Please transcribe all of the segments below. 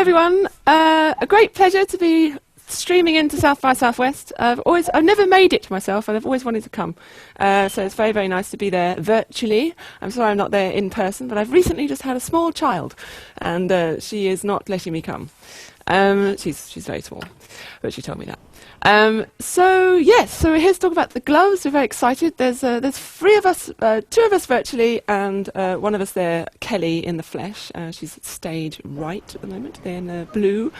everyone. A great pleasure to be streaming into South by Southwest. I've never made it myself, and I've always wanted to come. So it's very, very nice to be there virtually. I'm sorry I'm not there in person, but I've recently just had a small child, and she is not letting me come. She's very small, but she told me that. So we're here to talk about the gloves. We're very excited. There's three of us, two of us virtually, and one of us there, Kelly, in the flesh. She's stage right at the moment. They're in blue,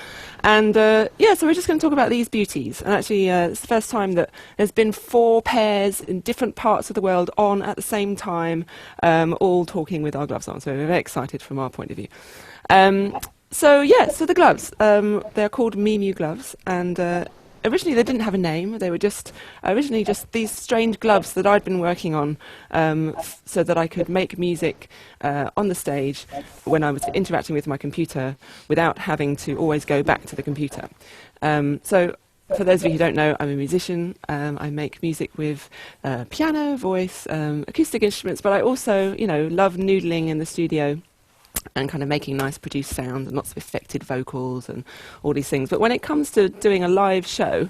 and so we're just going to talk about these beauties. And actually, it's the first time that there's been 4 pairs in different parts of the world on at the same time, all talking with our gloves on. So we're very excited from our point of view. So the gloves. They're called mi.mu gloves, and originally they didn't have a name. They were just originally just these strange gloves that I'd been working on so that I could make music on the stage when I was interacting with my computer without having to always go back to the computer. So for those of you who don't know, I'm a musician. I make music with piano, voice, acoustic instruments, but I also, love noodling in the studio and kind of making nice produced sounds and lots of affected vocals and all these things. But when it comes to doing a live show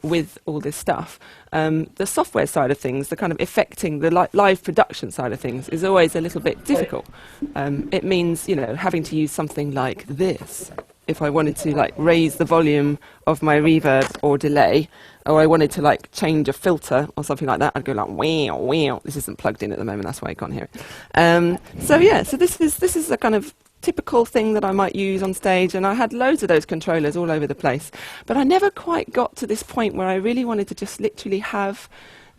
with all this stuff, the software side of things, the kind of affecting the live production side of things is always a little bit difficult. It means, having to use something like this. If I wanted to raise the volume of my reverb or delay, or I wanted to change a filter or something like that, I'd go wow, wow. This isn't plugged in at the moment, that's why I can't hear it. So this is a kind of typical thing that I might use on stage, and I had loads of those controllers all over the place. But I never quite got to this point where I really wanted to just literally have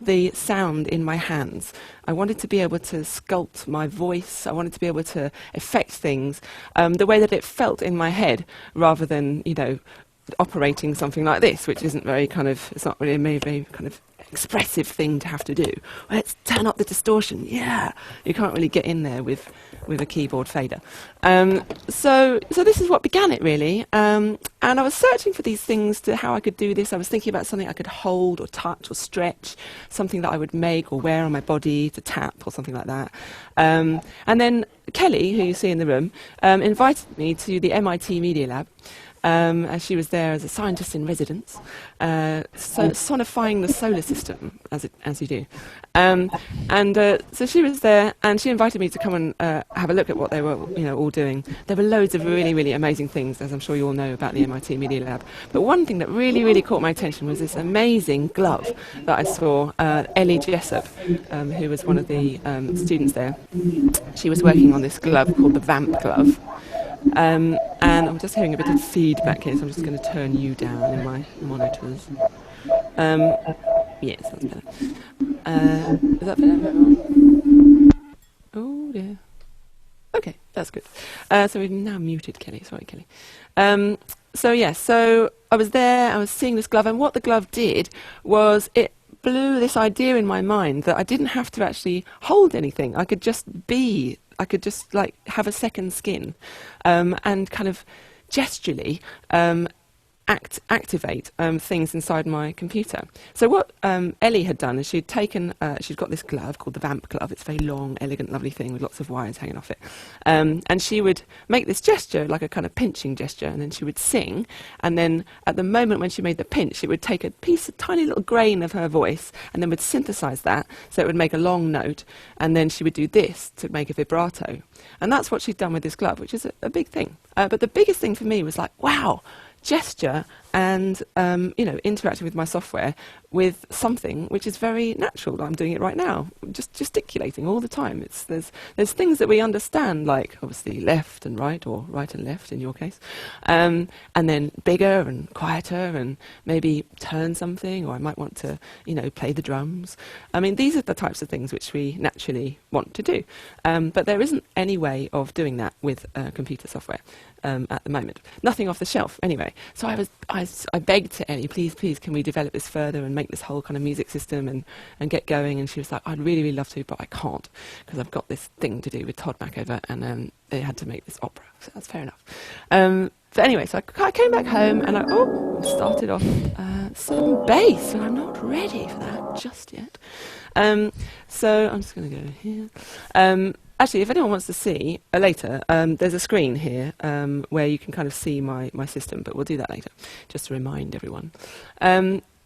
the sound in my hands. I wanted to be able to sculpt my voice. I wanted to be able to affect things the way that it felt in my head, rather than, operating something like this, which isn't very it's not really a very kind of expressive thing to have to do. Let's turn up the distortion. Yeah, you can't really get in there with a keyboard fader. So this is what began it, really. And I was searching for these things to how I could do this. I was thinking about something I could hold or touch or stretch, something that I would make or wear on my body to tap or something like that. And then Kelly, who you see in the room, invited me to the MIT Media Lab. As she was there as a scientist in residence, sonifying the solar system, as you do. So she was there, and she invited me to come and have a look at what they were, all doing. There were loads of really, really amazing things, as I'm sure you all know about the MIT Media Lab. But one thing that really, really caught my attention was this amazing glove that I saw. Ellie Jessup, who was one of the students there, she was working on this glove called the Vamp glove. And I'm just hearing a bit of feedback here, so I'm just going to turn you down in my monitors. Yes, that's better. Is that better? Oh dear. Okay, that's good. So we've now muted Kelly. Sorry, Kelly. So I was there, I was seeing this glove, and what the glove did was it blew this idea in my mind that I didn't have to actually hold anything. I could just be. I could just have a second skin and kind of gesturally activate things inside my computer. So what Ellie had done is she'd taken, she'd got this glove called the Vamp glove. It's a very long, elegant, lovely thing with lots of wires hanging off it. And she would make this gesture, like a kind of pinching gesture, and then she would sing. And then at the moment when she made the pinch, it would take a tiny little grain of her voice, and then would synthesize that, so it would make a long note. And then she would do this to make a vibrato. And that's what she'd done with this glove, which is a big thing. But the biggest thing for me was wow, gesture and interacting with my software with something which is very natural. I'm doing it right now, just gesticulating all the time. There's things that we understand, like obviously left and right, or right and left in your case, and then bigger and quieter, and maybe turn something, or I might want to play the drums. I mean, these are the types of things which we naturally want to do, but there isn't any way of doing that with computer software at the moment. Nothing off the shelf anyway. So I begged to Ellie, please, can we develop this further and make this whole kind of music system and get going? And she was like, I'd really, really love to, but I can't, because I've got this thing to do with Todd Mackover, and they had to make this opera. So that's fair enough. But anyway, so I came back home and I started off some bass, and I'm not ready for that just yet. So I'm just going to go here. actually, if anyone wants to see later, there's a screen here where you can kind of see my system, but we'll do that later, just to remind everyone.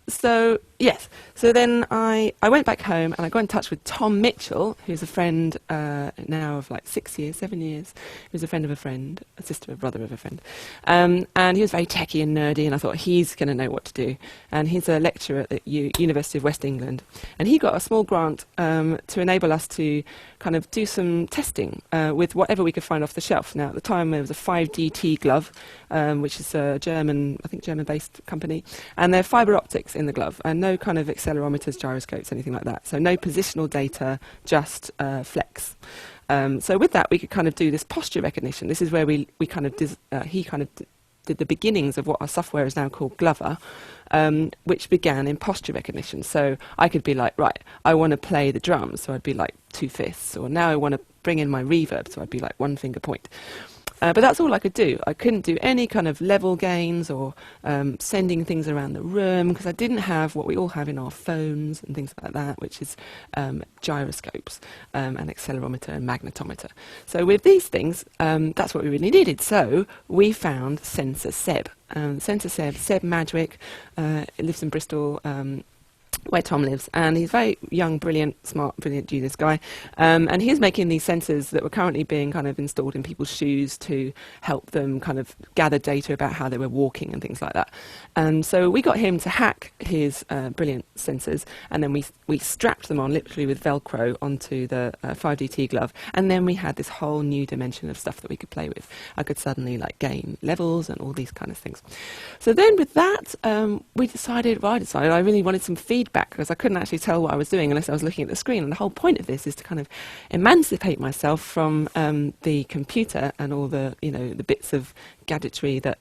So yes, so then I went back home and I got in touch with Tom Mitchell, who's a friend now of like 6 years, 7 years. He was a friend of a friend, a sister, a brother of a friend. And he was very techie and nerdy, and I thought he's going to know what to do. And he's a lecturer at the University of West England. And he got a small grant to enable us to kind of do some testing with whatever we could find off the shelf. Now, at the time, there was a 5DT glove, which is a German-based company, and they're fibre optics in the glove, and no kind of accelerometers, gyroscopes, anything like that. So no positional data, just flex. So with that, we could kind of do this posture recognition. This is where he kind of did the beginnings of what our software is now called Glover, which began in posture recognition. So I could be like, right, I want to play the drums, so I'd be like 2 fists, or now I want to bring in my reverb, so I'd be like 1 finger point. But that's all I could do. I couldn't do any kind of level gains or sending things around the room, because I didn't have what we all have in our phones and things like that, which is gyroscopes, an accelerometer and magnetometer. So with these things, that's what we really needed. So we found Sensor Seb. Seb Madwick, lives in Bristol, where Tom lives, and he's very young, brilliant, smart, brilliant genius guy, and he's making these sensors that were currently being kind of installed in people's shoes to help them kind of gather data about how they were walking and things like that. And so we got him to hack his brilliant sensors, and then we strapped them on literally with Velcro onto the 5DT glove, and then we had this whole new dimension of stuff that we could play with. I could suddenly like gain levels and all these kind of things. So then with that, I decided I really wanted some feedback, because I couldn't actually tell what I was doing unless I was looking at the screen. And the whole point of this is to kind of emancipate myself from the computer and all the the bits of gadgetry that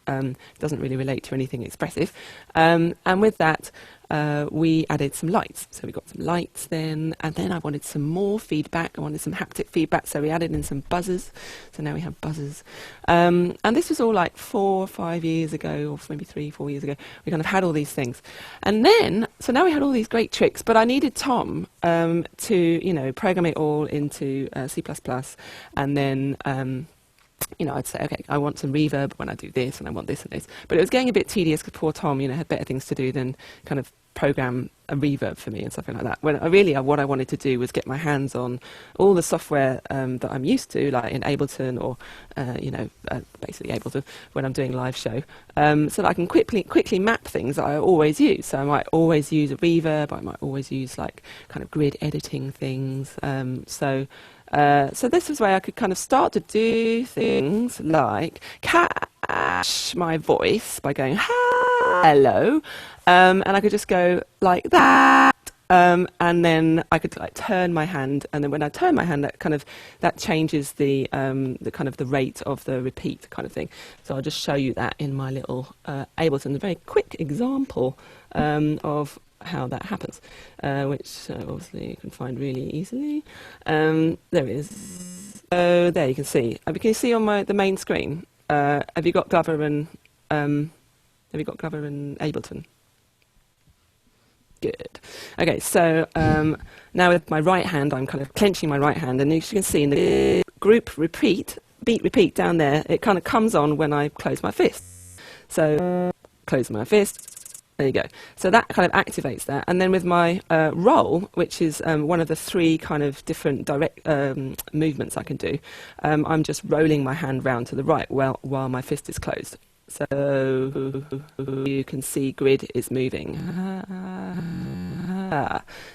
doesn't really relate to anything expressive. And with that, we added some lights. So we got some lights then, and then I wanted some more feedback. I wanted some haptic feedback, so we added in some buzzers. So now we have buzzers. And this was all like 4 or 5 years ago, or maybe 3 or 4 years ago. We kind of had all these things. And then, so now we had all these great tricks, but I needed Tom to, program it all into C++, and then I'd say, okay, I want some reverb when I do this, and I want this and this. But it was getting a bit tedious, because poor Tom, had better things to do than kind of program a reverb for me and something like that. When what I wanted to do was get my hands on all the software that I'm used to, like in Ableton or, basically Ableton when I'm doing live show, so that I can quickly map things that I always use. So I might always use a reverb, I might always use like kind of grid editing things. So this was where I could kind of start to do things like catch my voice by going hello, and I could just go like that, and then I could like turn my hand, and then when I turn my hand, that changes the kind of the rate of the repeat kind of thing. So I'll just show you that in my little Ableton, a very quick example of how that happens, which obviously you can find really easily. There it is. So there you can see. Can you see on the main screen? Have you got Glover and Ableton? Good. Okay, so now with my right hand, I'm kind of clenching my right hand, and as you can see in the group beat repeat down there, it kind of comes on when I close my fist. So close my fist. There you go. So that kind of activates that. And then with my roll, which is one of the 3 kind of different direct movements I can do, I'm just rolling my hand round to the right while my fist is closed. So you can see grid is moving.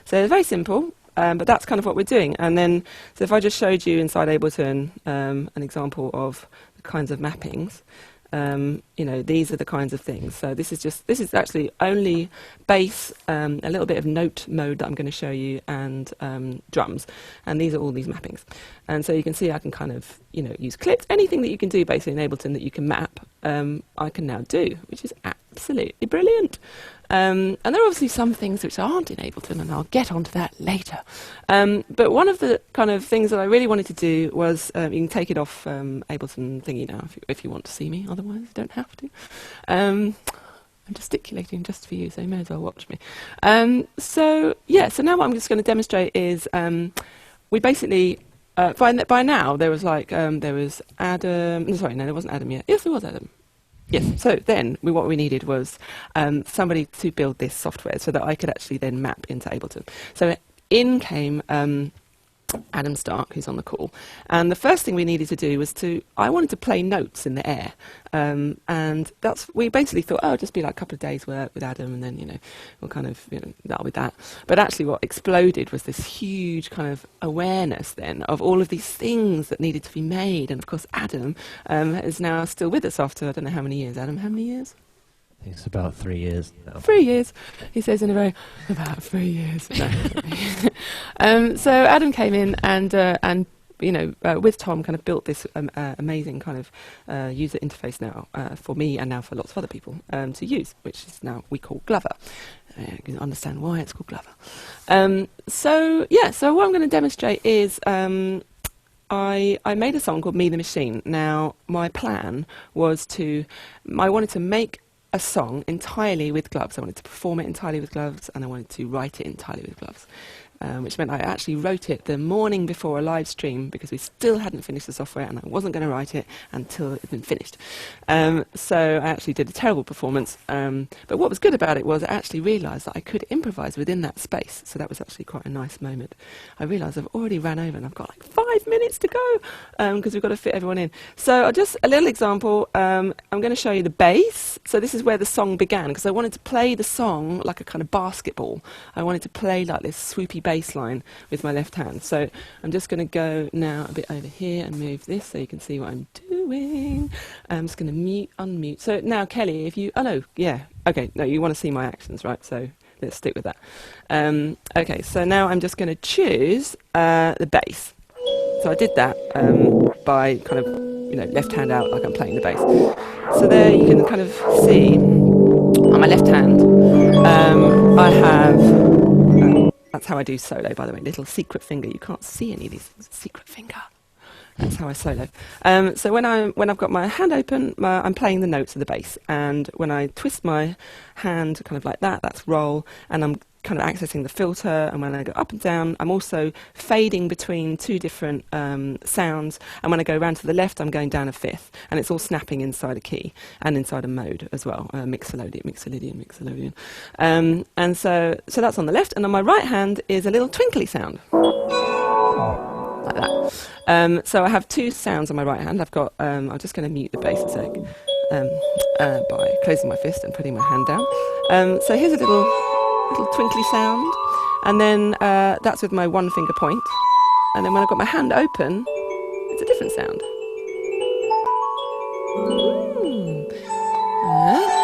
So it's very simple, but that's kind of what we're doing. And then, so if I just showed you inside Ableton an example of the kinds of mappings, these are the kinds of things. So this is actually only bass, a little bit of note mode that I'm going to show you, and drums. And these are all these mappings. And so you can see I can kind of, use clips. Anything that you can do basically in Ableton that you can map, I can now do, which is absolutely brilliant. And there are obviously some things which aren't in Ableton, and I'll get onto that later. But one of the kind of things that I really wanted to do was, you can take it off Ableton thingy now if you want to see me, otherwise you don't have to. I'm gesticulating just for you, so you may as well watch me. So now what I'm just going to demonstrate is we basically By now there was like there was Adam. No, sorry, no, there wasn't Adam yet. Yes, there was Adam. Yes. So then what we needed was somebody to build this software so that I could actually then map into Ableton. So in came Adam Stark, who's on the call, and the first thing we needed to do was I wanted to play notes in the air, and we basically thought, oh, it'll just be like a couple of days work with Adam, and then we'll kind of that'll be that. But actually, what exploded was this huge kind of awareness then of all of these things that needed to be made, and of course, Adam is now still with us after I don't know how many years. Adam, how many years? I think it's about 3 years now. 3 years, he says in a row, about 3 years. No. So Adam came in and with Tom kind of built this amazing kind of user interface now for me and now for lots of other people to use, which is now we call Glover. You can understand why it's called Glover. So what I'm going to demonstrate is I made a song called Me the Machine. Now, my plan was I wanted to make a song entirely with gloves. I wanted to perform it entirely with gloves, and I wanted to write it entirely with gloves, which meant I actually wrote it the morning before a live stream because we still hadn't finished the software and I wasn't going to write it until it had been finished. So I actually did a terrible performance, but what was good about it was I actually realised that I could improvise within that space, so that was actually quite a nice moment. I realised I've already ran over and I've got like 5 minutes to go because we've got to fit everyone in. So just a little example, I'm going to show you the bass. So this is where the song began because I wanted to play the song like a kind of basketball. I wanted to play like this swoopy bass line with my left hand. So I'm just going to go now a bit over here and move this so you can see what I'm doing. I'm just going to mute, unmute. So now, Kelly, if you... Oh, no, yeah. Okay, no, you want to see my actions, right? So let's stick with that. Okay, so now I'm just going to choose the bass. So I did that by kind of, left hand out like I'm playing the bass. So there you can kind of see on my left hand I have... that's how I do solo, by the way. Little secret finger. You can't see any of these things. Secret finger. That's how I solo. So when I've got my hand open, I'm playing the notes of the bass. And when I twist my hand kind of like that, that's roll. And I'm kind of accessing the filter. And when I go up and down, I'm also fading between two different sounds. And when I go around to the left, I'm going down a fifth. And it's all snapping inside a key and inside a mode as well. Mixolydian, Mixolydian, Mixolydian. And so that's on the left. And on my right hand is a little twinkly sound. Like that. So I have two sounds on my right hand. I've got, I'm just going to mute the bass a sec by closing my fist and putting my hand down. So here's a little twinkly sound, and then that's with my one finger point. And then when I've got my hand open, it's a different sound.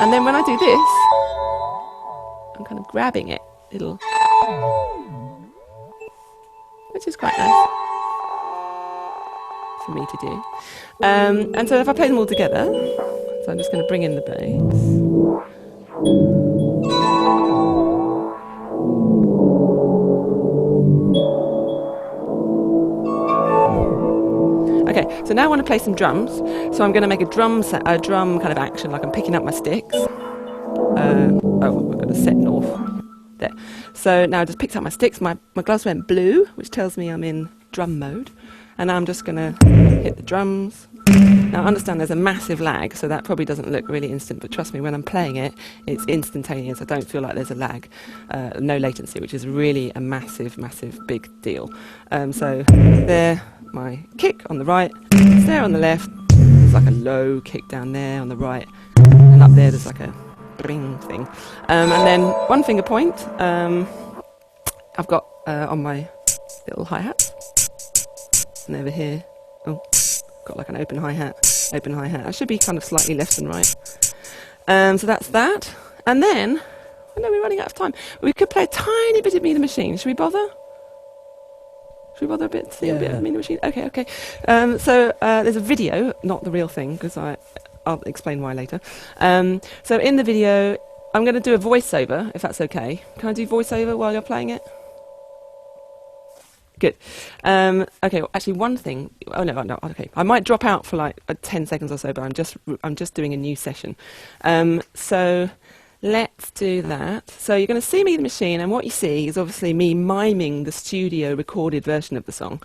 And then when I do this, I'm kind of grabbing it, which is quite nice for me to do. And so if I play them all together, so I'm just going to bring in the bass. Okay, so now I want to play some drums. So I'm going to make a drum kind of action, like I'm picking up my sticks. We've got a set north there. So now I just picked up my sticks. My gloves went blue, which tells me I'm in drum mode. And now I'm just going to hit the drums. Now I understand there's a massive lag, so that probably doesn't look really instant, but trust me, when I'm playing it, it's instantaneous. I don't feel like there's a lag, no latency, which is really a massive, massive big deal. So there, my kick on the right, snare on the left, there's like a low kick down there on the right, and up there there's like a bring thing. And then one finger point, I've got on my little hi-hat. And over here, got like an open hi-hat. I should be kind of slightly left and right. So that's that. And then, I know we're running out of time. We could play a tiny bit of Me the Machine. Should we bother? Should we bother a bit? See a bit of Me the Machine? Okay. So there's a video, not the real thing, because I'll explain why later. So in the video, I'm going to do a voiceover, if that's okay. Can I do voiceover while you're playing it? Good. Okay, well, actually one thing, okay. I might drop out for like 10 seconds or so, but I'm just doing a new session. So Let's do that. So you're going to see me the machine, and what you see is obviously me miming the studio recorded version of the song,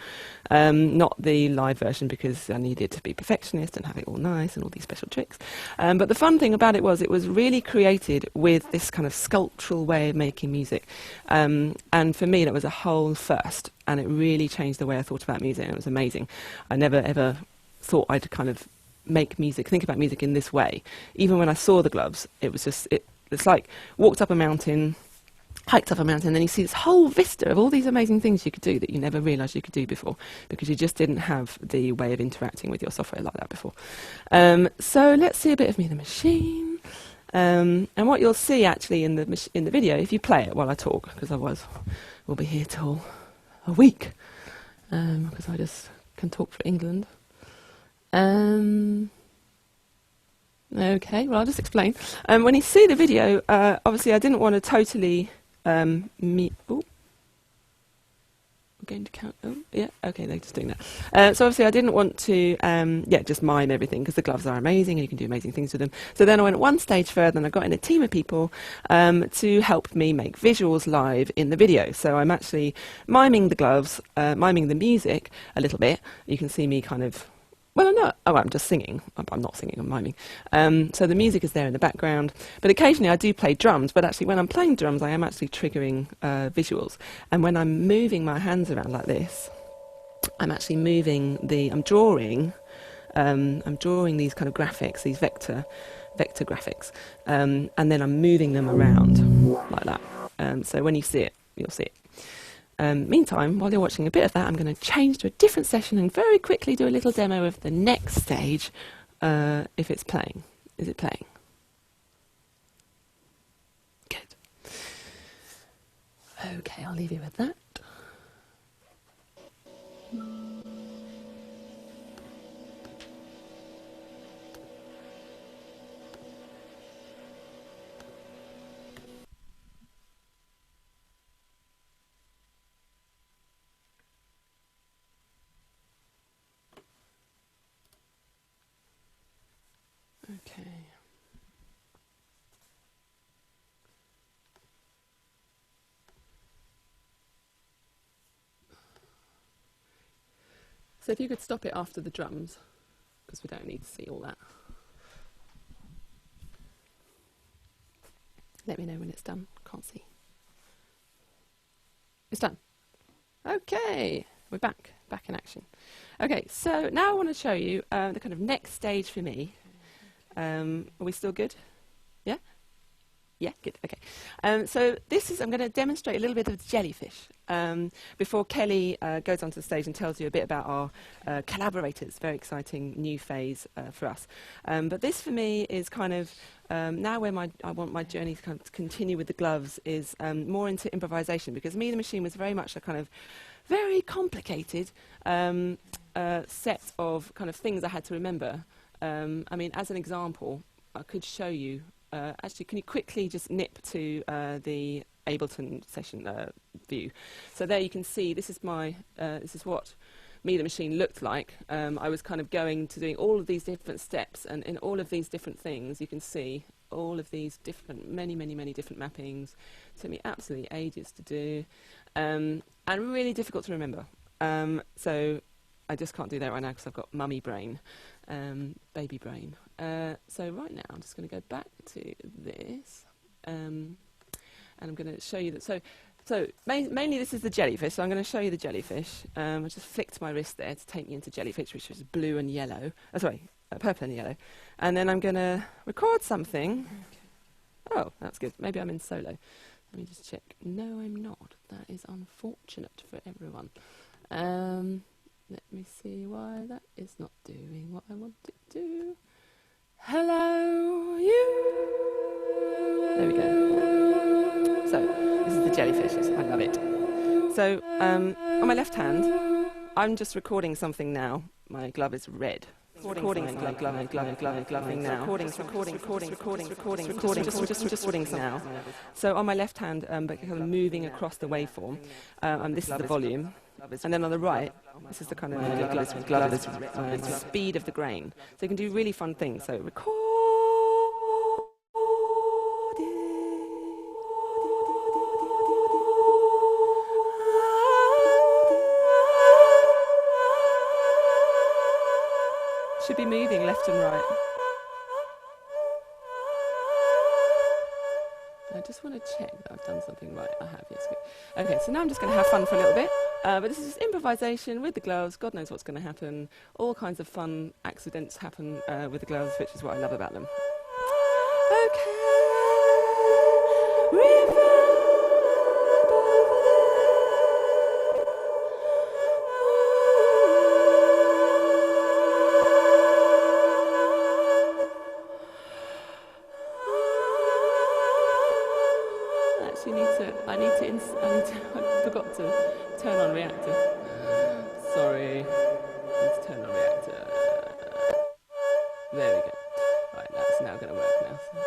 not the live version because I needed to be perfectionist and have it all nice and all these special tricks. But the fun thing about it was really created with this kind of sculptural way of making music. And for me, that was a whole first, and it really changed the way I thought about music, and it was amazing. I never ever thought I'd kind of make music, think about music in this way. Even when I saw the gloves, it was just, it's like walked up a mountain, hiked up a mountain, and then you see this whole vista of all these amazing things you could do that you never realised you could do before because you just didn't have the way of interacting with your software like that before. So let's see a bit of me the machine. And what you'll see actually in the video, if you play it while I talk, because otherwise we'll be here till a week, because I just can talk for England. Okay, well, I'll just explain. When you see the video, obviously I didn't want to totally we're going to count. Oh, yeah, okay, they're just doing that. So obviously I didn't want to, just mime everything because the gloves are amazing and you can do amazing things with them. So then I went one stage further and I got in a team of people to help me make visuals live in the video. So I'm actually miming the gloves, miming the music a little bit. You can see me kind of. Well, no, I'm just singing. I'm not singing, I'm miming. So the music is there in the background. But occasionally I do play drums, but actually when I'm playing drums, I am actually triggering visuals. And when I'm moving my hands around like this, I'm actually moving I'm drawing these kind of graphics, these vector graphics. And then I'm moving them around like that. So when you see it, you'll see it. Meantime, while you're watching a bit of that, I'm going to change to a different session and very quickly do a little demo of the next stage, if it's playing. Is it playing? Good. Okay, I'll leave you with that. Okay. So if you could stop it after the drums, because we don't need to see all that. Let me know when it's done. Can't see. It's done. Okay, we're back in action. Okay, so now I want to show you the kind of next stage for me. Are we still good? Yeah? Yeah, good, okay. So I'm going to demonstrate a little bit of the jellyfish before Kelly goes onto the stage and tells you a bit about our collaborators. Very exciting new phase for us. But this for me is kind of, now where I want my journey to kind of continue with the gloves is more into improvisation, because Me the Machine was very much a kind of very complicated set of kind of things I had to remember. I mean, as an example, I could show you. Actually, can you quickly just nip to the Ableton session view? So there you can see this is what Me the Machine looked like. I was kind of doing all of these different steps, and in all of these different things, you can see all of these different, many different mappings. It took me absolutely ages to do, and really difficult to remember. So I just can't do that right now because I've got mummy brain. Baby brain. So right now I'm just going to go back to this, and I'm going to show you that. So mainly this is the jellyfish. So I'm going to show you the jellyfish. I just flicked my wrist there to take me into jellyfish, which is blue and yellow. Purple and yellow. And then I'm going to record something. Oh, that's good. Maybe I'm in solo. Let me just check. No, I'm not. That is unfortunate for everyone. Let me see why that is not doing what I want it to. Hello, you. There we go. So this is the jellyfish. I love it. So on my left hand, I'm just recording something now. My glove is red. Recording now. So on my left hand, but kind of moving across the waveform, this is the volume. And then on the right, this is the kind of the speed of the grain. So you can do really fun things. So recorded Should be moving left and right. I just want to check that I've done something right. I have, yes. Good. Okay, so now I'm just going to have fun for a little bit. But this is just improvisation with the gloves. God knows what's going to happen. All kinds of fun accidents happen with the gloves, which is what I love about them. Okay. I forgot to turn on reactor. Sorry. Let's turn on reactor. There we go. Right, that's now going to work now. So.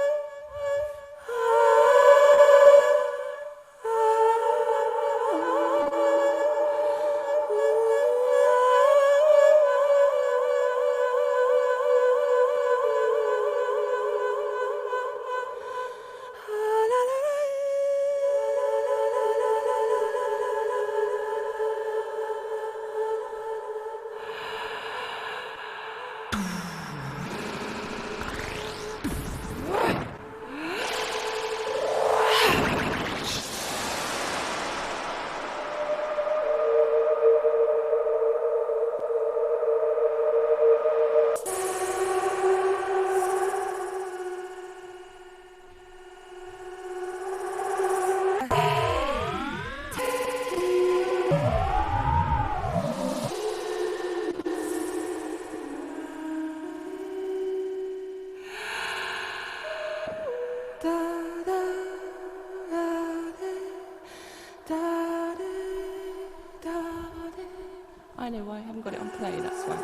I know why I haven't got it on play, that's why.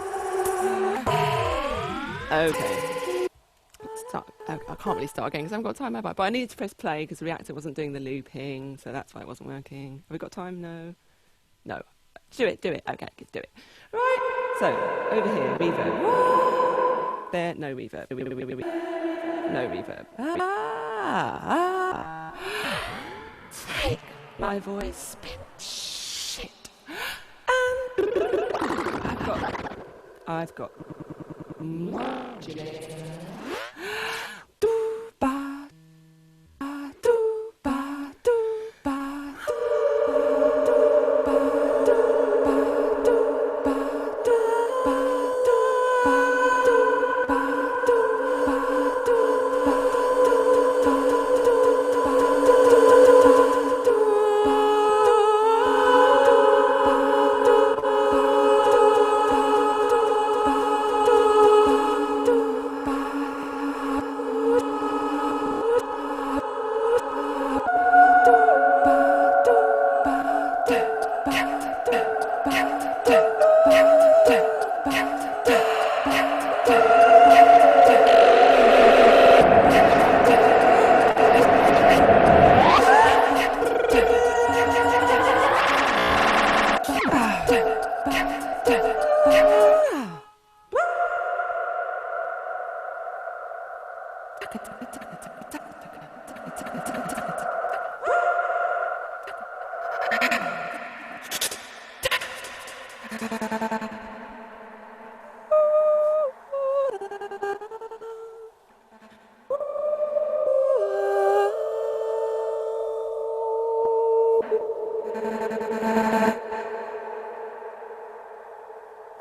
Okay. I can't really start again because I haven't got time, have I? But I needed to press play because the reactor wasn't doing the looping, so that's why it wasn't working. Have we got time? No. No. Do it. Okay, do it. Right. So, over here, reverb. There, no reverb. No reverb. Take my voice, spit shit. I've got modulator. Do ba do ba do ba do ba do ba do ba do ba do ba do ba do ba do ba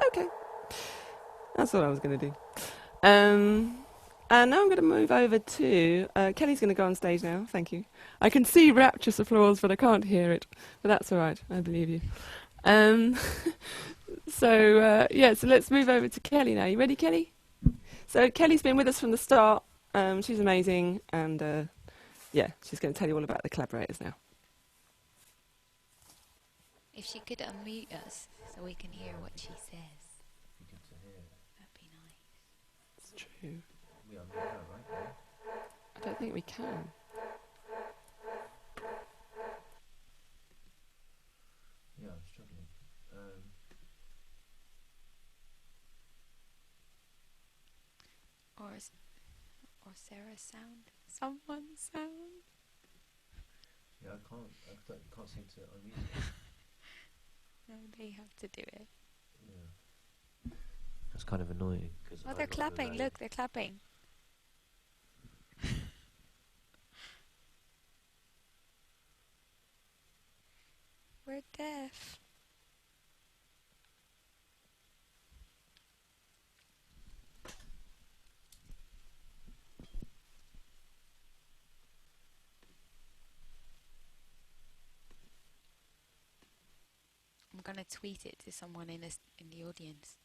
Okay, that's what I was going to do. And now I'm going to move over to Kelly's going to go on stage now. Thank you. I can see rapturous applause, but I can't hear it. But that's all right. I believe you. So let's move over to Kelly now. You ready, Kelly? So Kelly's been with us from the start. She's amazing, and she's going to tell you all about the collaborators now. If she could unmute us so we can hear what she says. Good to hear. That'd be nice. It's true. We unmute her, right? I don't think we can. Yeah, I'm struggling. Or Sarah sound. Someone sound. Yeah, you can't seem to unmute her. No, they have to do it. Yeah. That's kind of annoying because Oh, they're clapping. Look, they're clapping. We're deaf. I'm gonna tweet it to someone in the audience.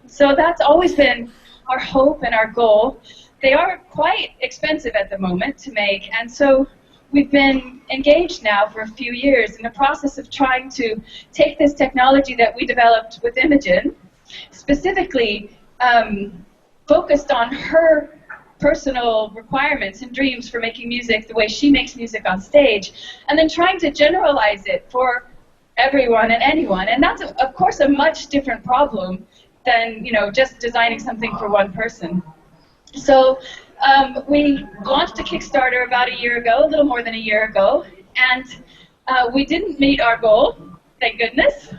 So that's always been our hope and our goal. They are quite expensive at the moment to make, and so we've been engaged now for a few years in the process of trying to take this technology that we developed with Imogen, specifically focused on her personal requirements and dreams for making music the way she makes music on stage, and then trying to generalize it for everyone and anyone. And that's, of course, a much different problem than, you know, just designing something for one person. So we launched a Kickstarter about a year ago, a little more than a year ago, and we didn't meet our goal, thank goodness.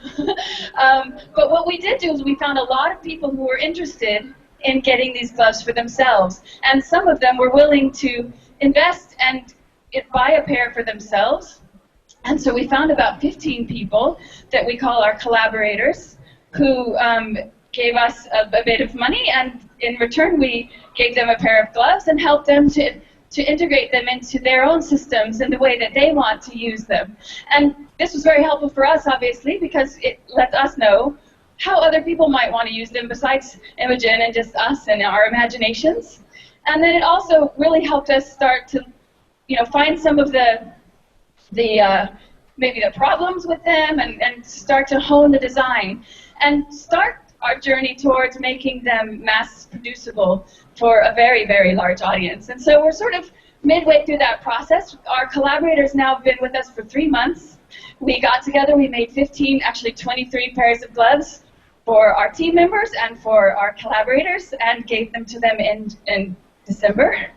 But what we did do is we found a lot of people who were interested in getting these gloves for themselves, and some of them were willing to invest and buy a pair for themselves. And so we found about 15 people that we call our collaborators, who gave us a bit of money, and in return we gave them a pair of gloves and helped them to integrate them into their own systems in the way that they want to use them. And this was very helpful for us, obviously, because it lets us know how other people might want to use them besides Imogen and just us and our imaginations. And then it also really helped us start to, you know, find some of the maybe the problems with them, and start to hone the design and start our journey towards making them mass producible for a very, very large audience. And so we're sort of midway through that process. Our collaborators now have been with us for 3 months. We got together, we made 15, actually 23 pairs of gloves for our team members and for our collaborators, and gave them to them in December.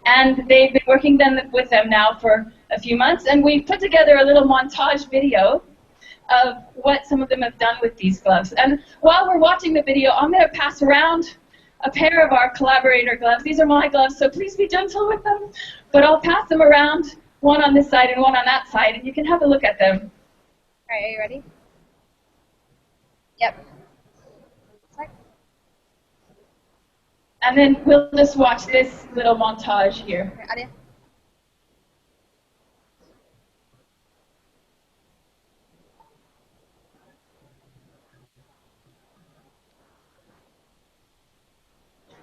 And they've been working with them now for a few months, and we put together a little montage video of what some of them have done with these gloves. And while we're watching the video, I'm going to pass around a pair of our collaborator gloves. These are my gloves, so please be gentle with them. But I'll pass them around, one on this side and one on that side, and you can have a look at them. All right, are you ready? Yep. And then we'll just watch this little montage here. Adia.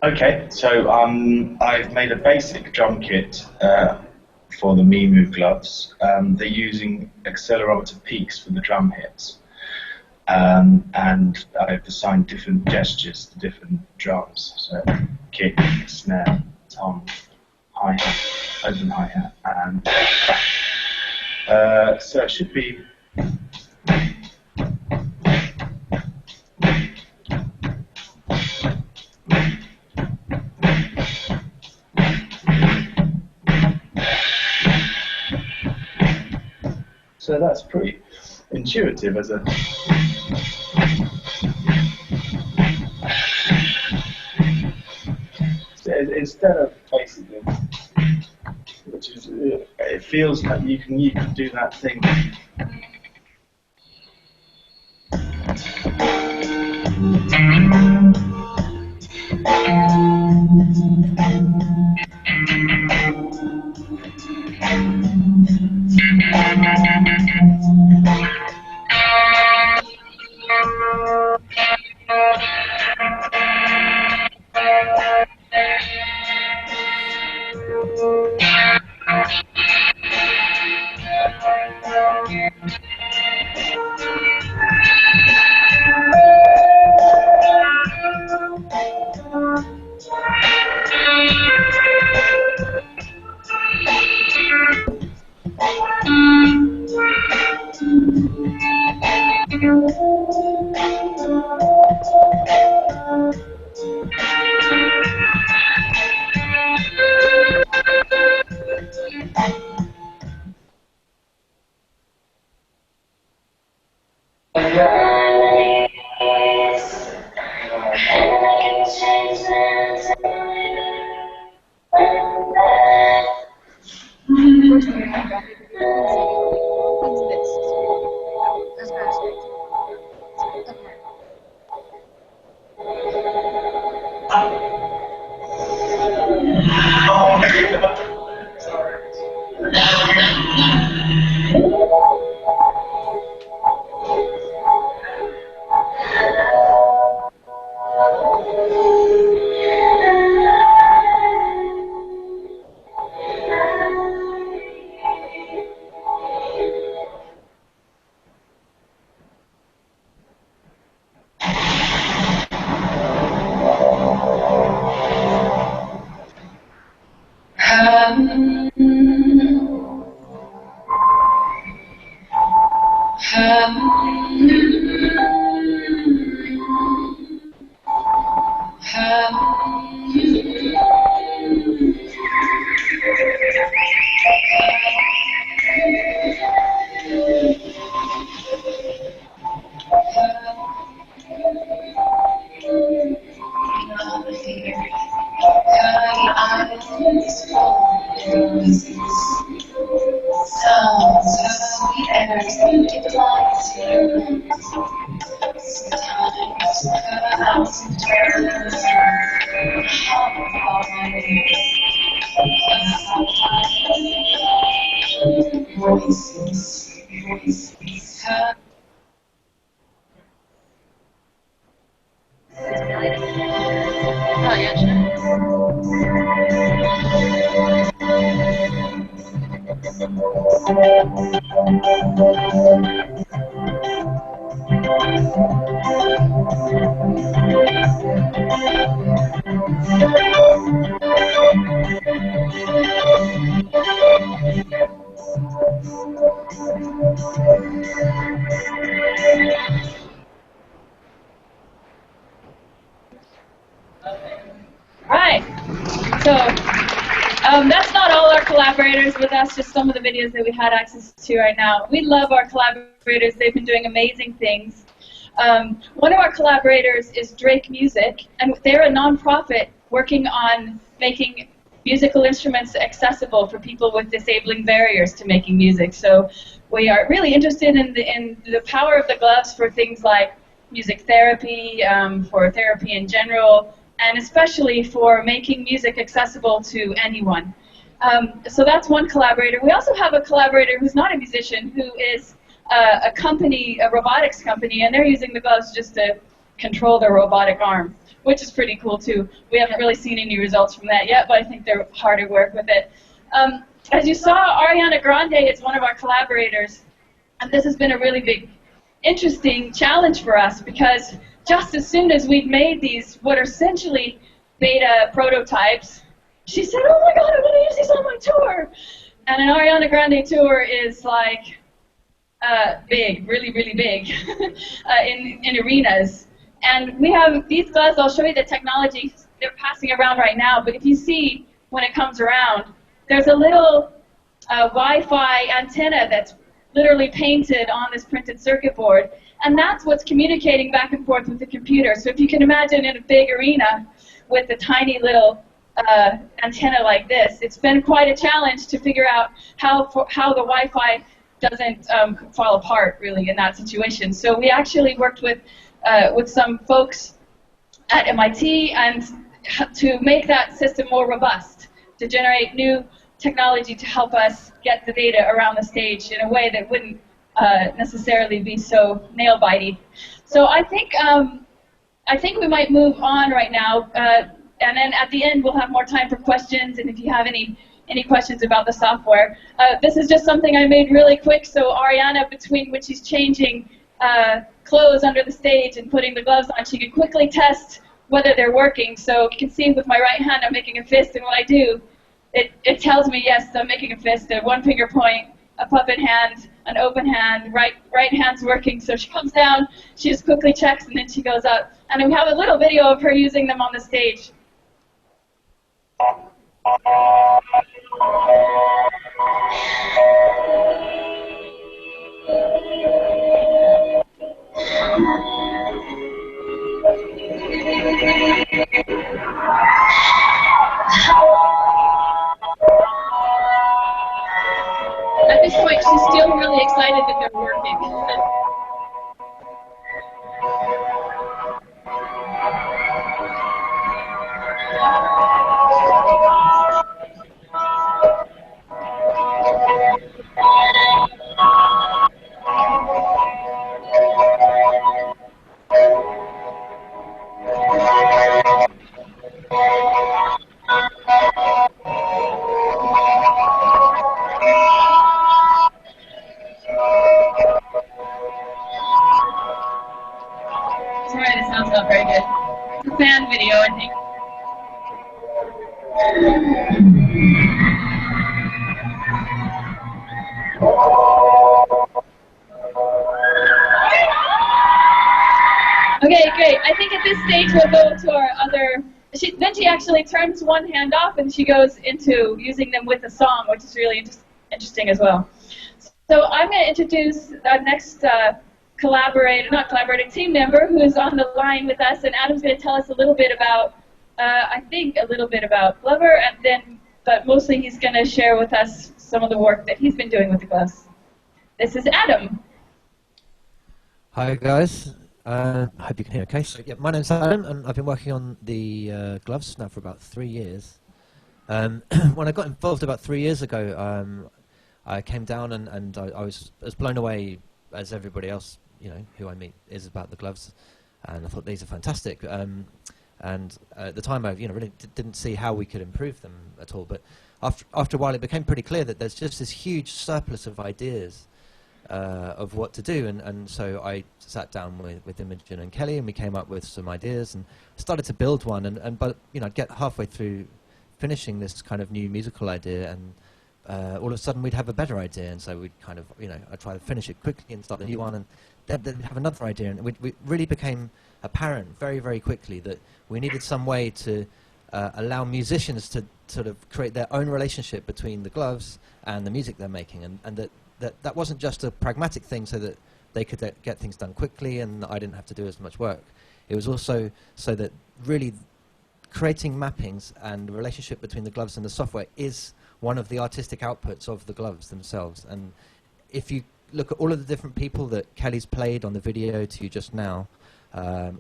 Okay, so I've made a basic drum kit for the mi.mu gloves. They're using accelerometer peaks for the drum hits. And I've assigned different gestures to different drums. So kick, snare, tom, hi-hat, open hi-hat, and back. So it should be... So that's pretty intuitive as a... Instead of basically, which is, it feels like you can do that thing. Right. So that's not all our collaborators, but that's just some of the videos that we had access to right now. We love our collaborators. They've been doing amazing things. One of our collaborators is Drake Music, and they're a nonprofit working on making musical instruments accessible for people with disabling barriers to making music. So we are really interested in the power of the gloves for things like music therapy, for therapy in general, and especially for making music accessible to anyone. So that's one collaborator. We also have a collaborator who's not a musician, who is a company, a robotics company, and they're using the gloves just to control their robotic arm, which is pretty cool too. We haven't really seen any results from that yet, but I think they're hard at work with it. As you saw, Ariana Grande is one of our collaborators, and this has been a really big, interesting challenge for us, because just as soon as we'd made these, what are essentially beta prototypes, she said, "Oh my God, I'm going to use these on my tour." And an Ariana Grande tour is like big, really, really big in arenas. And we have these gloves. I'll show you the technology they're passing around right now. But if you see, when it comes around, there's a little Wi-Fi antenna that's literally painted on this printed circuit board. And that's what's communicating back and forth with the computer. So if you can imagine in a big arena with a tiny little antenna like this, it's been quite a challenge to figure out how the Wi-Fi doesn't fall apart, really, in that situation. So we actually worked with some folks at MIT and to make that system more robust, to generate new technology to help us get the data around the stage in a way that wouldn't necessarily be so nail-bitey. So I think we might move on right now, and then at the end we'll have more time for questions, and if you have any questions about the software. This is just something I made really quick, so Ariana, between when she's changing clothes under the stage and putting the gloves on, she can quickly test whether they're working. So you can see with my right hand I'm making a fist, and when I do, it tells me, yes, I'm making a fist, a one finger point, a puppet hand, an open hand, right hand's working. So she comes down, she just quickly checks, and then she goes up. And we have a little video of her using them on the stage. At this point, she's still really excited that they're working. Sorry, the sound's not very good. It's a fan video, I think. great. I think at this stage we'll go to our other. Then she actually turns one hand off and she goes into using them with a song, which is really interesting as well. So I'm going to introduce our next team member who is on the line with us, and Adam's going to tell us a little bit about, I think, a little bit about Glover, and then, but mostly he's going to share with us some of the work that he's been doing with the gloves. This is Adam. Hi guys, I hope you can hear okay. So, yeah, my name's Adam and I've been working on the gloves now for about 3 years. When I got involved about 3 years ago, I came down and I was as blown away as everybody else, you know, who I meet is about the gloves, and I thought these are fantastic. And at the time I really didn't see how we could improve them at all, but after a while it became pretty clear that there's just this huge surplus of ideas of what to do, and so I sat down with Imogen and Kelly, and we came up with some ideas and started to build one, but I'd get halfway through finishing this kind of new musical idea, and all of a sudden we'd have a better idea, and so we'd kind of, I'd try to finish it quickly and start a new one, and then we'd have another idea, and we really became apparent very, very quickly that we needed some way to allow musicians to sort of create their own relationship between the gloves and the music they're making, and that wasn't just a pragmatic thing so that they could get things done quickly and I didn't have to do as much work. It was also so that really creating mappings and the relationship between the gloves and the software is one of the artistic outputs of the gloves themselves. And if you look at all of the different people that Kelly's played on the video to you just now,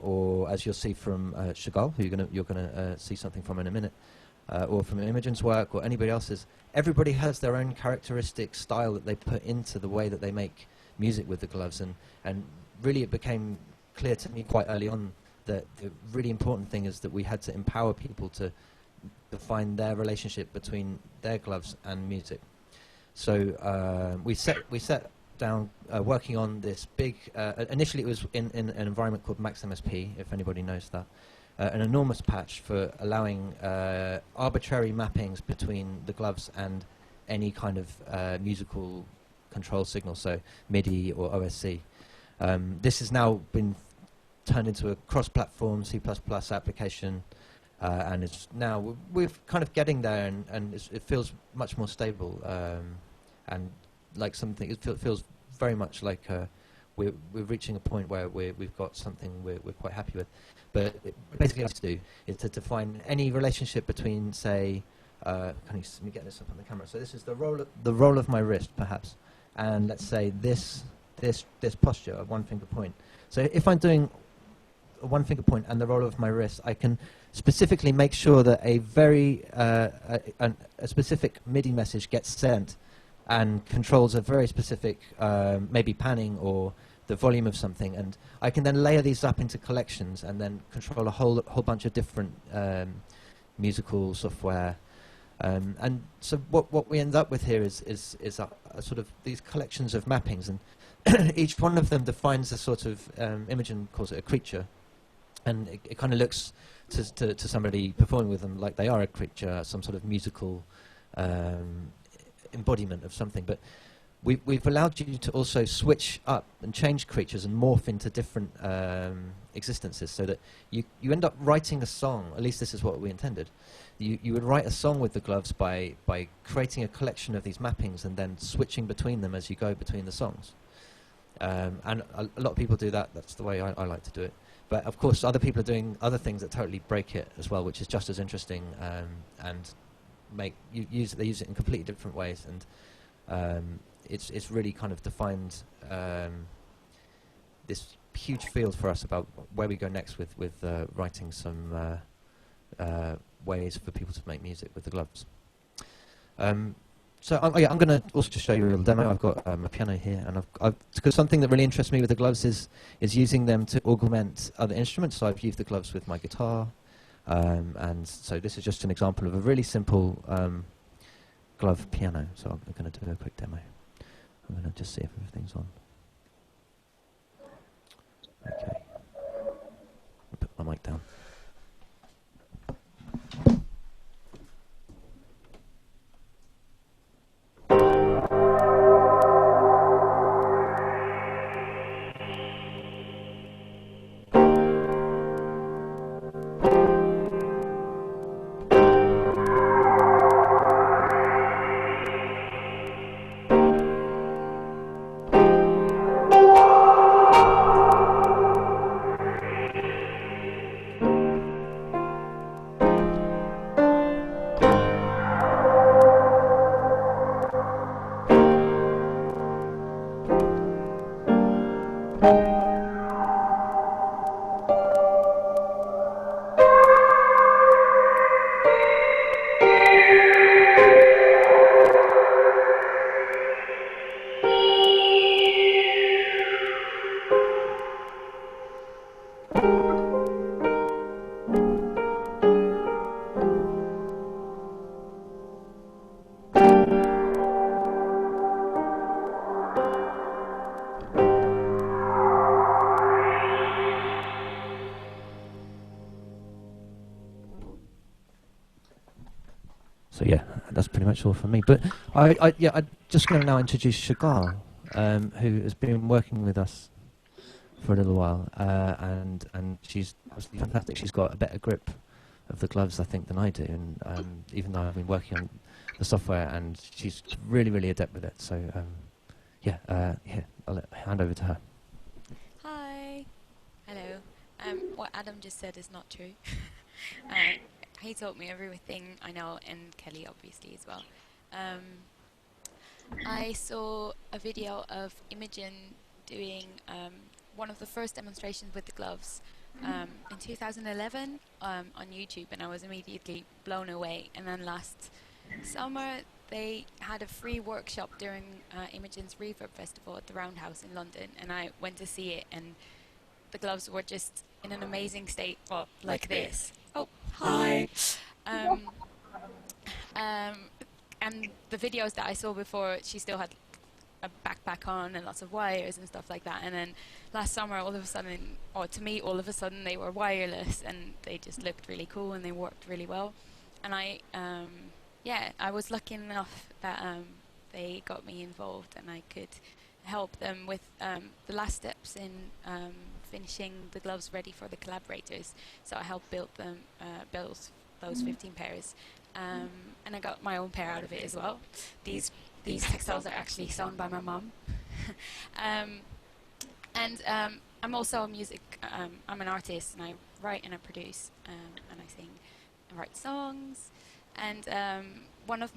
or as you'll see from Chagall, who you're gonna see something from in a minute, or from Imogen's work or anybody else's, everybody has their own characteristic style that they put into the way that they make music with the gloves, and really it became clear to me quite early on that the really important thing is that we had to empower people to define their relationship between their gloves and music. So we set down working on this big, initially it was in an environment called MaxMSP, if anybody knows that, an enormous patch for allowing arbitrary mappings between the gloves and any kind of musical control signal, so MIDI or OSC. This has now been turned into a cross-platform C++ application, and it's now we're kind of getting there, and it feels much more stable, and like something. It feels very much like we're reaching a point where we've got something we're quite happy with. But basically, what I have to do is to define any relationship between, say, let me get this up on the camera. So this is the roll of my wrist, perhaps, and let's say this posture of one finger point. So if I'm doing a one finger point and the roll of my wrist, I can specifically make sure that a specific MIDI message gets sent and controls a very specific, maybe panning or the volume of something, and I can then layer these up into collections and then control a whole bunch of different musical software. And so what we end up with here is a sort of these collections of mappings, and each one of them defines a sort of, Imogen calls it a creature, and it kind of looks to somebody performing with them like they are a creature, some sort of musical embodiment of something. But we've allowed you to also switch up and change creatures and morph into different existences, so that you end up writing a song. At least this is what we intended. You would write a song with the gloves by creating a collection of these mappings and then switching between them as you go between the songs. And a lot of people do that. That's the way I like to do it. But of course, other people are doing other things that totally break it as well, which is just as interesting, and they use it in completely different ways. And it's really kind of defined this huge field for us about where we go next with writing some ways for people to make music with the gloves. So I'm going to also just show you a little demo. I've got a piano here, and because something that really interests me with the gloves is using them to augment other instruments. So I've used the gloves with my guitar, and so this is just an example of a really simple glove piano. So I'm going to do a quick demo. I'm going to just see if everything's on. Okay. I'll put my mic down. So yeah, that's pretty much all from me. But I'm just going to now introduce Chagall, who has been working with us for a little while, and she's absolutely fantastic. She's got a better grip of the gloves, I think, than I do, and even though I've been working on the software, and she's really, really adept with it. So I'll hand over to her. Hi. Hello. What Adam just said is not true. He taught me everything I know, and Kelly obviously as well. I saw a video of Imogen doing one of the first demonstrations with the gloves in 2011 on YouTube, and I was immediately blown away. And then last summer they had a free workshop during Imogen's Reverb Festival at the Roundhouse in London, and I went to see it, and the gloves were just in an amazing state, well, like this. Oh, hi. And the videos that I saw before, she still had a backpack on and lots of wires and stuff like that. And then last summer, all of a sudden, or to me, all of a sudden, they were wireless, and they just looked really cool and they worked really well. And I was lucky enough that they got me involved, and I could help them with the last steps in finishing the gloves ready for the collaborators. So I helped build those 15 pairs, and I got my own pair out of it as well. These textiles are actually sewn by my mum. And I'm also a I'm an artist, and I write and I produce, and I sing and write songs. And one of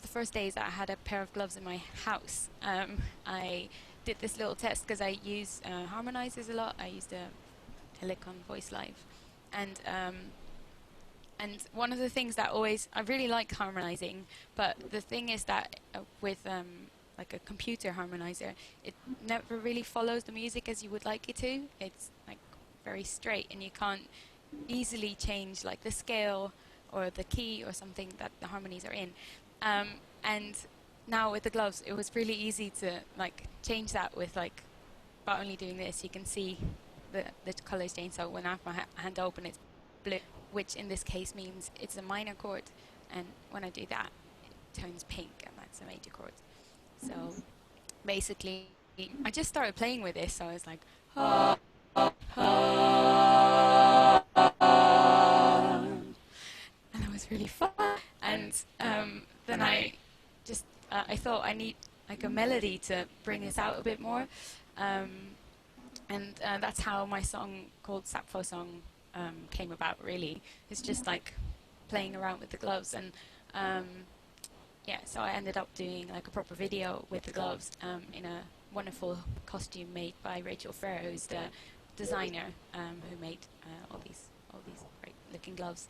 the first days that I had a pair of gloves in my house, I did this little test because I use harmonizers a lot. I used a Helicon Voice Live, and one of the things that I really like harmonizing, but the thing is that with like a computer harmonizer, it never really follows the music as you would like it to. It's like very straight, and you can't easily change like the scale or the key or something that the harmonies are in. And now with the gloves, it was really easy to like change that with like by only doing this. You can see the colors change. So when I have my hand open, it's blue, which in this case means it's a minor chord, and when I do that, it turns pink, and that's a major chord. So basically, I just started playing with this, so I was like, and it was really fun. And then I just I thought I need like a melody to bring this out a bit more, and that's how my song called Sappho Song came about. Really, it's just like playing around with the gloves, and so I ended up doing like a proper video with the gloves in a wonderful costume made by Rachel Ferrer, who's the designer who made all these great looking gloves.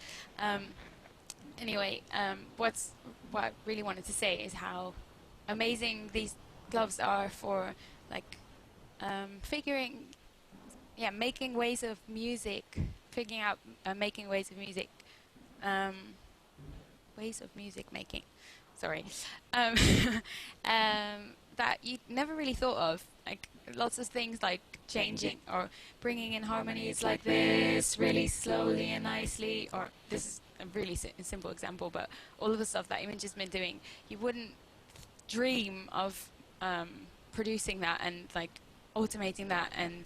Anyway, what I really wanted to say is how amazing these gloves are for like making ways of music, figuring out making ways of music, ways of music making. Sorry, that you never really thought of, like lots of things like changing or bringing in harmonies like this really slowly and nicely, or this is a really simple example, but all of the stuff that Imogen's been doing, you wouldn't dream of producing that and like automating that and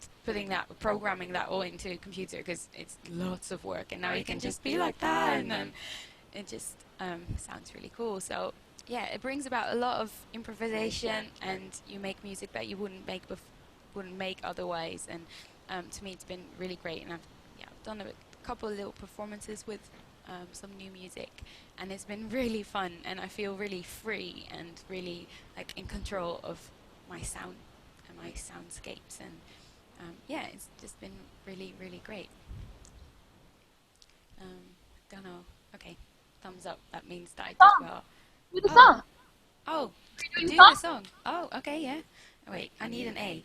programming that all into a computer, because it's lots of work, and now you can just be like that, and then it just sounds really cool. So yeah, it brings about a lot of improvisation, and you make music that you wouldn't make otherwise. And to me, it's been really great, and I've done a couple of little performances with some new music, and it's been really fun, and I feel really free and really like in control of my sound. nice soundscapes, and yeah, it's just been really, really great. Don't know. Okay, thumbs up. That means that I did well. Do the song. Oh, doing do the the song. Oh, okay, yeah. Oh, wait, I need an A.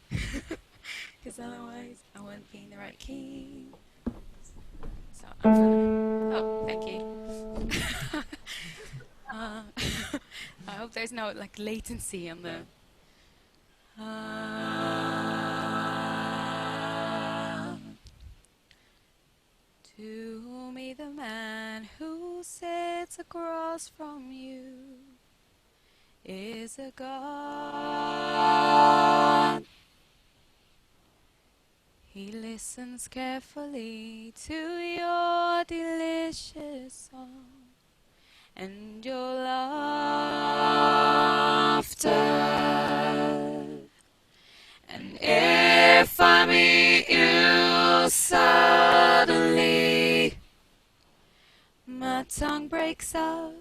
Because otherwise I won't be in the right key. So I'm gonna... Oh, thank you. I hope there's no like latency on the... To me the man who sits across from you is a god. He listens carefully to your delicious song and your laughter. And if I meet you suddenly, my tongue breaks up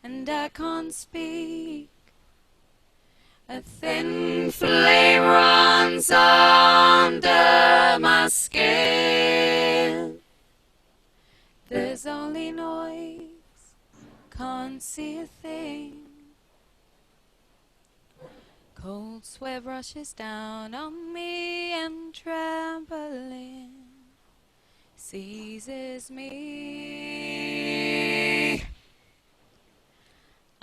and I can't speak. A thin flame runs under my skin. There's only noise, can't see a thing. Cold sweat rushes down on me and trembling seizes me.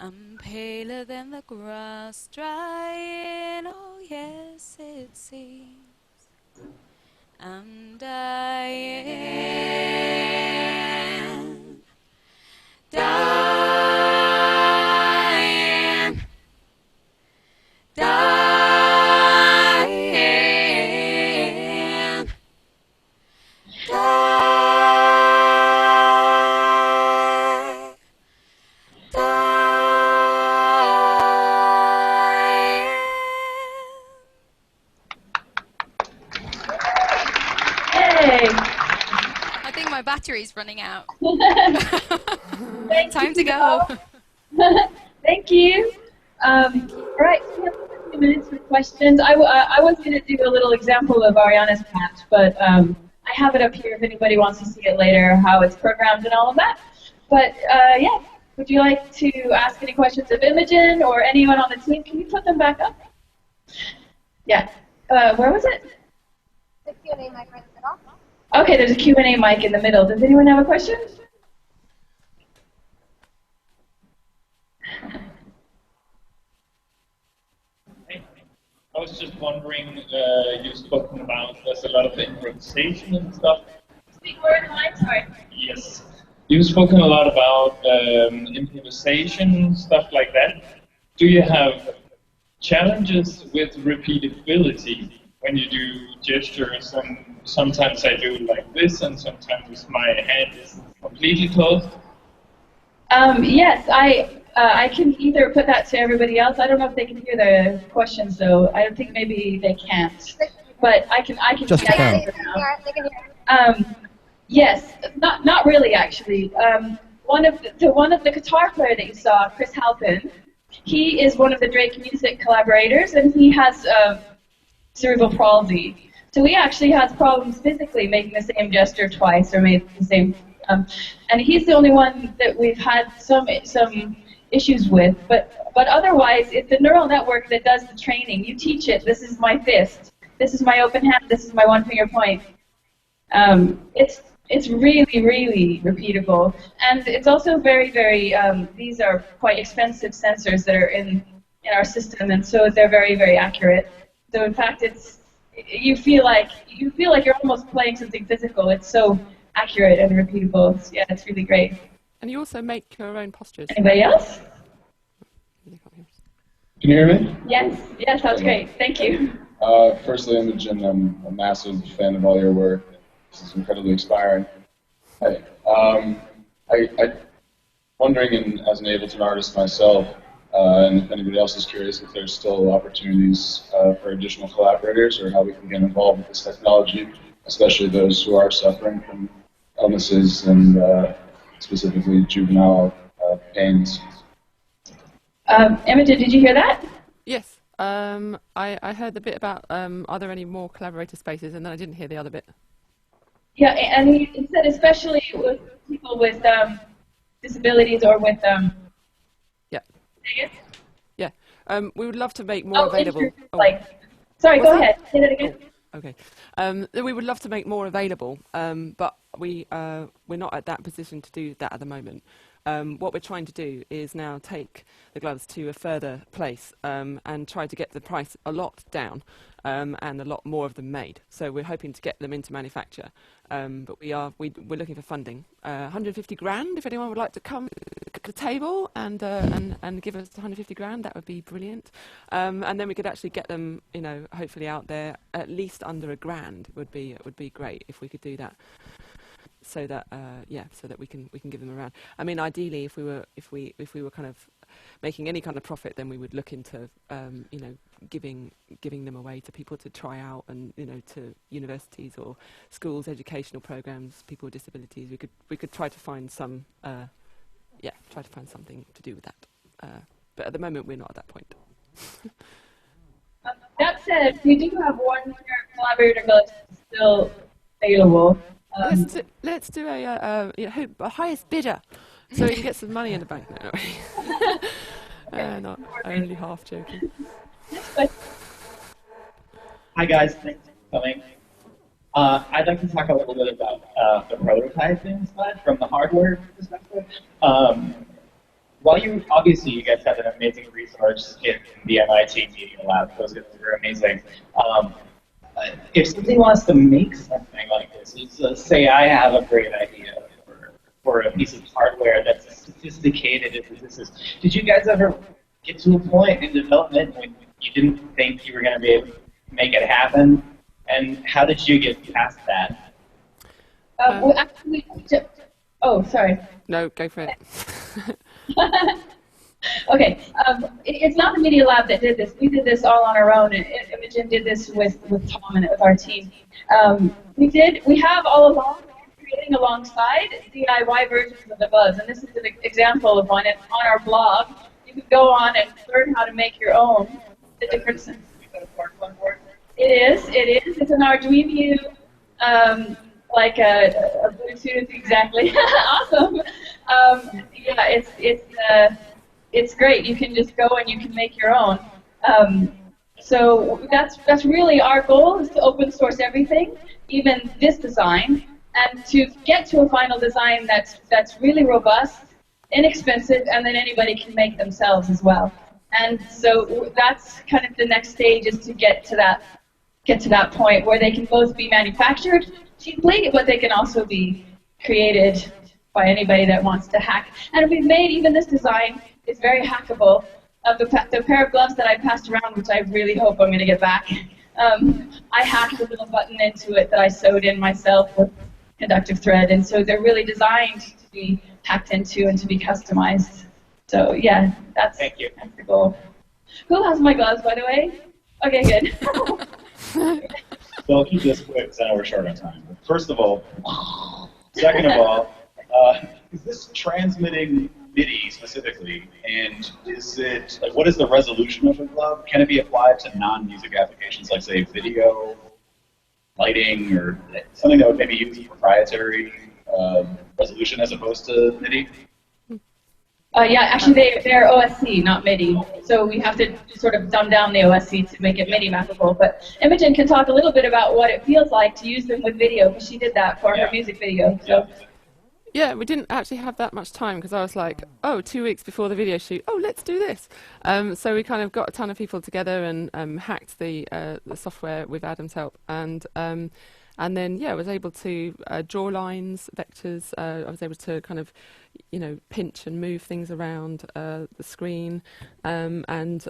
I'm paler than the grass drying, oh yes it seems. I'm dying, dying, dying, dying. I think my battery's running out. Time to go. Thank you. All right, so we have a few minutes for questions. I was going to do a little example of Ariana's patch, but I have it up here if anybody wants to see it later, how it's programmed and all of that. But yeah, would you like to ask any questions of Imogen or anyone on the team? Can you put them back up? Yeah. Where was it? The Q&A mic right in the middle. Okay, there's a Q&A mic in the middle. Does anyone have a question? I was just wondering, you've spoken about there's a lot of improvisation and stuff. Speak more in the mic, sorry. Yes. You've spoken a lot about improvisation, stuff like that. Do you have challenges with repeatability when you do gestures? And sometimes I do like this, and sometimes my hand is completely closed. Yes, I can either put that to everybody else. I don't know if they can hear the questions though. I don't think maybe they can't. But I can Just check about. it now. Yes, not really actually. One of the guitar player that you saw, Chris Halpin, he is one of the Drake Music collaborators, and he has cerebral palsy. So he actually has problems physically making the same gesture twice or made the same. And he's the only one that we've had some issues with. But otherwise, it's the neural network that does the training. You teach it. This is my fist. This is my open hand. This is my one finger point. It's really, really repeatable. And it's also very, very, these are quite expensive sensors that are in our system, and so they're very, very accurate. So in fact, you feel like you're almost playing something physical. It's so accurate and repeatable. Yeah, it's really great. And you also make your own postures. Anybody else? Can you hear me? Yes, that's great. Thank you. Firstly, Imogen, I'm a massive fan of all your work. This is incredibly inspiring. I'm wondering, as an Ableton artist myself, and if anybody else is curious, if there's still opportunities for additional collaborators or how we can get involved with this technology, especially those who are suffering from illnesses and specifically juvenile pains. Imogen, did you hear that? Yes. I heard the bit about are there any more collaborator spaces, and then I didn't hear the other bit. Yeah, and he said especially with people with disabilities or with Yeah. Say it? Yeah. We would love to make more available. Sorry, What's go that? ahead. Say that again. Oh, okay. We would love to make more available, but we're not at that position to do that at the moment. What we're trying to do is now take the gloves to a further place and try to get the price a lot down and a lot more of them made. So we're hoping to get them into manufacture, but we're looking for funding. 150 grand, if anyone would like to come to the table and give us 150 grand, that would be brilliant. And then we could actually get them, hopefully out there at least under £1,000 would be great if we could do that. So that so that we can give them around. I mean, ideally, if we were kind of making any kind of profit, then we would look into giving them away to people to try out, and to universities or schools, educational programs, people with disabilities. We could try to find something to do with that. But at the moment, we're not at that point. That said, we do have one pair of collaborator gloves still available. Let's do a highest bidder, so we can get some money in the bank. No, not only half joking. Hi guys, thanks for coming. I'd like to talk a little bit about the prototyping side from the hardware perspective. While you guys have an amazing resource in the MIT Media Lab, those guys are amazing. If somebody wants to make something like this, say I have a great idea for a piece of hardware that's as sophisticated as this is. Did you guys ever get to a point in development when you didn't think you were going to be able to make it happen? And how did you get past that? Well, actually, sorry. No, go for it. Okay, it's not the Media Lab that did this. We did this all on our own. Imogen did this with Tom and with our team. We have all along been creating alongside DIY versions of the gloves, and this is an example of one. And on our blog, you can go on and learn how to make your own. The difference. It is. It's an mi.mu, like a Bluetooth, exactly. Awesome. It's great. You can just go and you can make your own. So that's really our goal, is to open source everything, even this design, and to get to a final design that's really robust, inexpensive, and then anybody can make themselves as well. And so that's kind of the next stage, is to get to that point where they can both be manufactured cheaply, but they can also be created by anybody that wants to hack. And we've made even this design. It's very hackable. The pair of gloves that I passed around, which I really hope I'm going to get back, I hacked a little button into it that I sewed in myself with conductive thread, and so they're really designed to be hacked into and to be customized. So yeah, that's the goal. Who has my gloves, by the way? Okay, good. So I'll keep this quick because I know we're short on time. But first of all, second of all, is this transmitting MIDI specifically, and is it, what is the resolution of the glove? Can it be applied to non-music applications, like say video, lighting, or something that would maybe use a proprietary resolution as opposed to MIDI? Yeah, actually they're OSC, not MIDI. So we have to sort of dumb down the OSC to make it MIDI mappable. But Imogen can talk a little bit about what it feels like to use them with video, because she did that for her music video. So. Yeah, we didn't actually have that much time, because I was like, 2 weeks before the video shoot, let's do this. So we kind of got a ton of people together and hacked the software with Adam's help. And then, I was able to draw lines, vectors. I was able to kind of, pinch and move things around the screen, and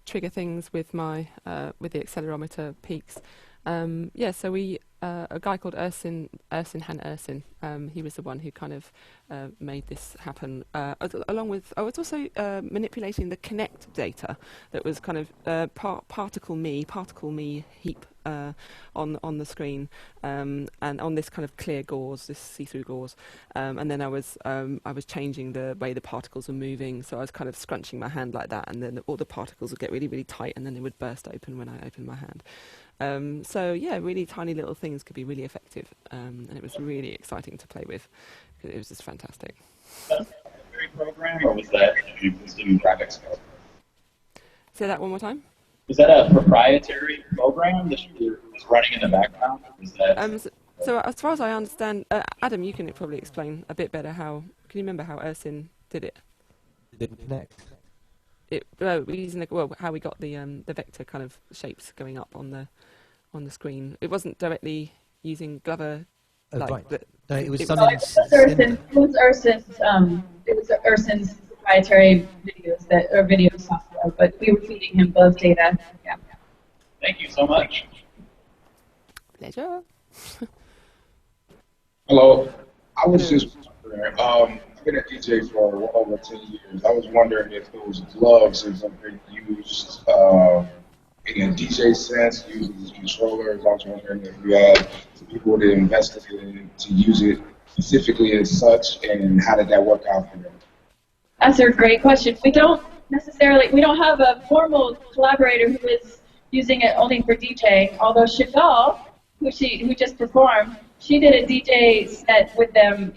trigger things with my with the accelerometer peaks. So we a guy called Ersin he was the one who kind of made this happen, along with it's also manipulating the Connect data that was kind of particle mi heap on the screen, and on this kind of clear gauze, this see-through gauze, and then I was changing the way the particles were moving, so I was kind of scrunching my hand like that, and then all the particles would get really, really tight, and then they would burst open when I opened my hand. So yeah, really tiny little things could be really effective, and it was really exciting to play with. It was just fantastic. Was that a program, or was that an existing graphics program? Say that one more time. Was that a proprietary program that was running in the background? Was that so as far as I understand, Adam, you can probably explain a bit better how. Can you remember how Ersin did it? Didn't connect. Using how we got the vector kind of shapes going up on the screen. It wasn't directly using Glover. Oh, like right. No, it was It something. was Ersin's proprietary video software, but we were feeding him both data. Yeah. Thank you so much. Pleasure. Hello. I was just wondering, I've been a DJ for well over 10 years. I was wondering if those gloves have been used in a DJ sense, using these controllers. I was wondering if you had some people that invested to use it specifically as such, and how did that work out for them? That's a great question. We don't have a formal collaborator who is using it only for DJing, although Chagall, who just performed, she did a DJ set with them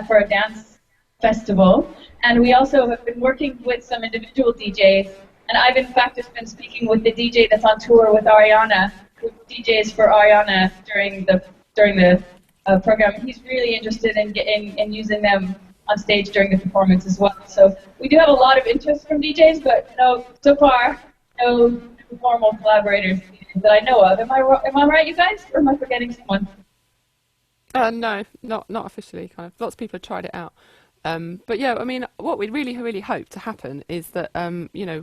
for a dance festival, and we also have been working with some individual DJs, and I've in fact just been speaking with the DJ that's on tour with Ariana, who DJs for Ariana during the program. He's really interested in using them on stage during the performance as well. So we do have a lot of interest from DJs, but so far, no formal collaborators that I know of. Am I right, you guys, or am I forgetting someone? No, not officially. Kind of, lots of people have tried it out. But yeah, I mean, what we really hope to happen is that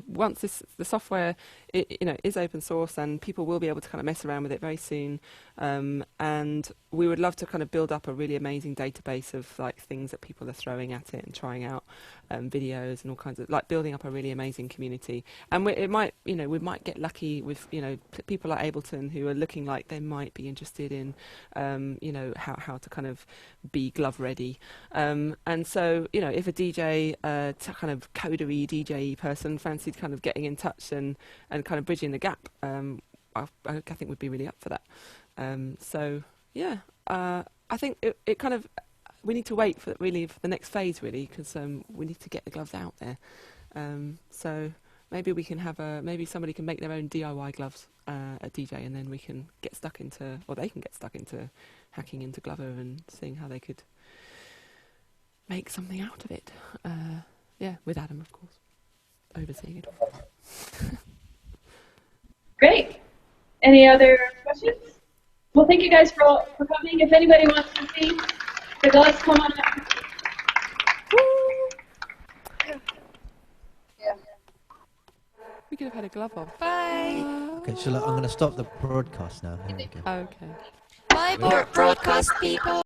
once the software is open source, and people will be able to kind of mess around with it very soon, and we would love to kind of build up a really amazing database of like things that people are throwing at it and trying out, videos and all kinds of, like, building up a really amazing community. And we might get lucky with people like Ableton who are looking like they might be interested in how to kind of be glove ready, and so if a DJ kind of codery DJ person fancied kind of getting in touch and kind of bridging the gap, I think we'd be really up for that. So yeah, I think it kind of, we need to wait for the next phase really, because we need to get the gloves out there. So maybe we can have maybe somebody can make their own DIY gloves at DJ, and then we can get stuck into, or they can get stuck into hacking into Glover and seeing how they could make something out of it. Yeah, with Adam, of course, overseeing it all. Great. Any other questions? Well, thank you guys for coming. If anybody wants to see the gloves, come on up. Yeah. We could have had a glove off. Bye. Okay, I'm going to stop the broadcast now. Here we go. Okay. Bye, broadcast people.